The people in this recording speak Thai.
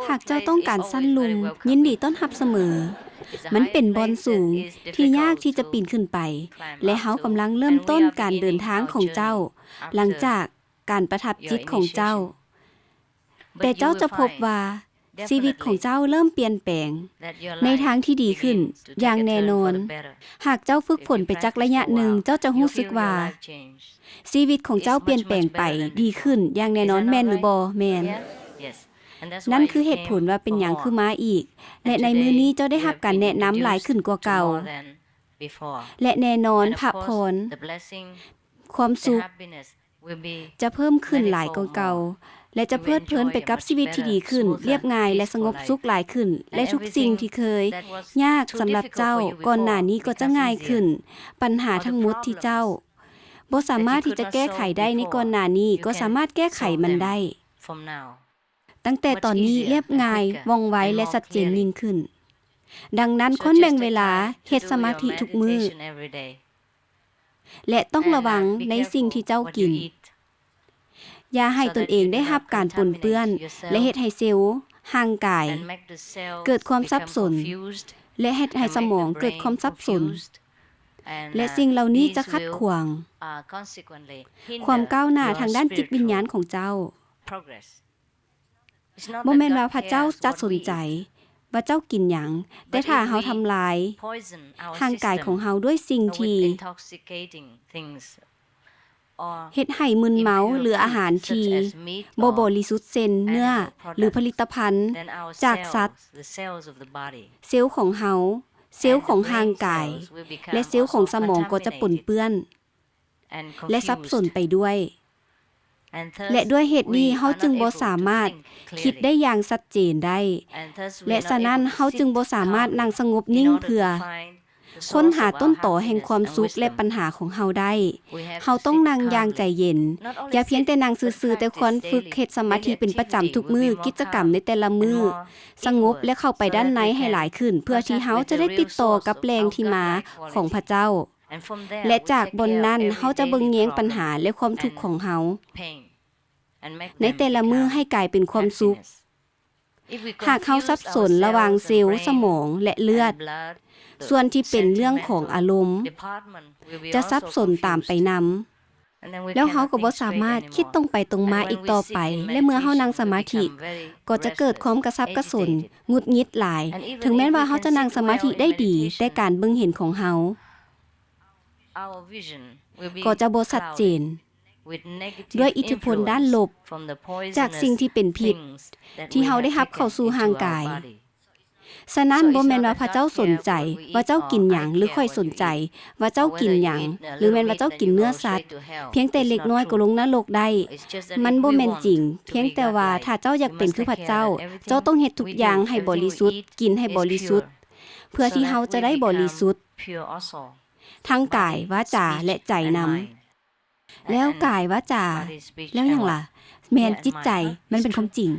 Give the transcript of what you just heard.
หากเจ้าต้องการสั้นลุมยินดีต้อนรับเสมอมันเป็นบอนสูงที่ยากที่จะปีนขึ้นไปและเฮากำลังเริ่มต้นการเดินทางของเจ้าหลังจากการประทับจิตของเจ้าแต่เจ้าจะพบว่าชีวิตของเจ้าเริ่มเปลี่ยนแปลงในทางที่ดีขึ้นอย่างแน่นอนหากเจ้าฝึกฝนไปจักระยะหนึ่งเจ้าจะรู้สึกว่าชีวิตของเจ้าเปลี่ยนแปลงไปดีขึ้นอย่างแน่นอนแม่นหรือบ่แม่นนั่นคือเหตุผลว่าเป็นหยังคือมาอีกและในมื้อนี้เจ้าได้รับการแนะนำหลายขึ้นกว่าเก่าและแน่นอนพระพรความสุขจะเพิ่มขึ้นหลายกว่าเก่าและจะเพลิดเพลินไปกับชีวิตที่ดีขึ้นเรียบง่ายและสงบสุขหลายขึ้นและทุกสิ่งที่เคยยากสำหรับเจ้าก่อนหน้านี้ก็จะง่ายขึ้นปัญหาทั้งหมดที่เจ้าบ่สามารถที่จะแก้ไขได้ในก่อนหน้านี้ก็สามารถแก้ไขมันได้ตั้งแต่ตอนนี้เรียบง่ายว่องไวและชัดเจนยิ่งขึ้นดังนั้นคนแบ่งเวลาเฮ็ดสมาธิทุกมื้อและต้องระวังในสิ่งที่เจ้ากินอย่าให้ตนเองได้รับการปนเปื้อนและเฮ็ดให้เซลล์ห่างกายเกิดความสับสนและเฮ็ดให้สมองเกิดความสับสนและสิ่งเหล่านี้จะขัดขวางความก้าวหน้าทางด้านจิตวิญญาณของเจ้าบ่แม่นว่าพระเจ้าจะสนใจว่าเจ้ากินหยังแต่ถ้าเฮาทำลายร่างกายของเฮาด้วยสิ่งที่เฮ็ดให้มึนเมาหรืออาหารที่บ่บริสุทธิ์เช่นเนื้อหรือผลิตภัณฑ์จากสัตว์เซลล์ของเฮาเซลล์ของร่างกายและเซลล์ของสมองก็จะปนเปื้อนและสับสนไปด้วยและด้วยเหตุนี้เฮาจึงบ่สามารถคิดได้อย่างชัดเจนได้และฉะนั้นเฮาจึงบ่สามารถนั่งสงบนิ่งเพื่อค้นหาต้นตอแห่งความสุขและปัญหาของเฮาได้เฮาต้องนั่งอย่างใจเย็นอย่าเพียงแต่นั่งซื่อๆแต่ควรฝึกเฮ็ดสมาธิเป็นประจำทุกมื้อกิจกรรมในแต่ละมื้อสงบและเข้าไปด้านในให้หลายขึ้นเพื่อที่เฮาจะได้ติดต่อกับแรงที่มาของพระเจ้าและจากบนนั้นเฮาจะเบิ่งแยงปัญหาและความทุกข์ของเฮาในแต่ละมื้อให้กลายเป็นความสุขหากเฮาสับสนระหว่างเซลล์สมองและเลือดส่วนที่เป็นเรื่องของอารมณ์จะสับสนตามไปนำแล้วเฮาก็บ่สามารถคิดตรงไปตรงมาอีกต่อไปและเมื่อเฮานั่งสมาธิก็จะเกิดความกระสับกระส่นหงุดหงิดหลายถึงแม้ว่าเฮาจะนั่งสมาธิได้ดีแต่การเบิ่งเห็นของเฮาก็จะบ่ชัดเจนด้วยอิทธิพลด้านลบจากสิ่งที่เป็นพิษที่เฮาได้รับเข้าสู่ร่างกายฉะนั้นบ่แม่นว่าพระเจ้าสนใจว่าเจ้ากินหยังหรือค่อยสนใจว่าเจ้ากินหยังหรือแม่นว่าเจ้ากินเนื้อสัตว์เพียงแต่เล็กน้อยก็ลงนรกได้มันบ่แม่นจริงเพียงแต่ว่าถ้าเจ้าอยากเป็นคือพระเจ้าเจ้าต้องเฮ็ดทุกอย่างให้บริสุทธิ์กินให้บริสุทธิ์เพื่อที่เฮาจะได้บริสุทธิ์ทั้งกายวาจาและใจนำแล้วกายวาจาแล้วหยังล่ะแม่นจิตใจมันเป็นความจริง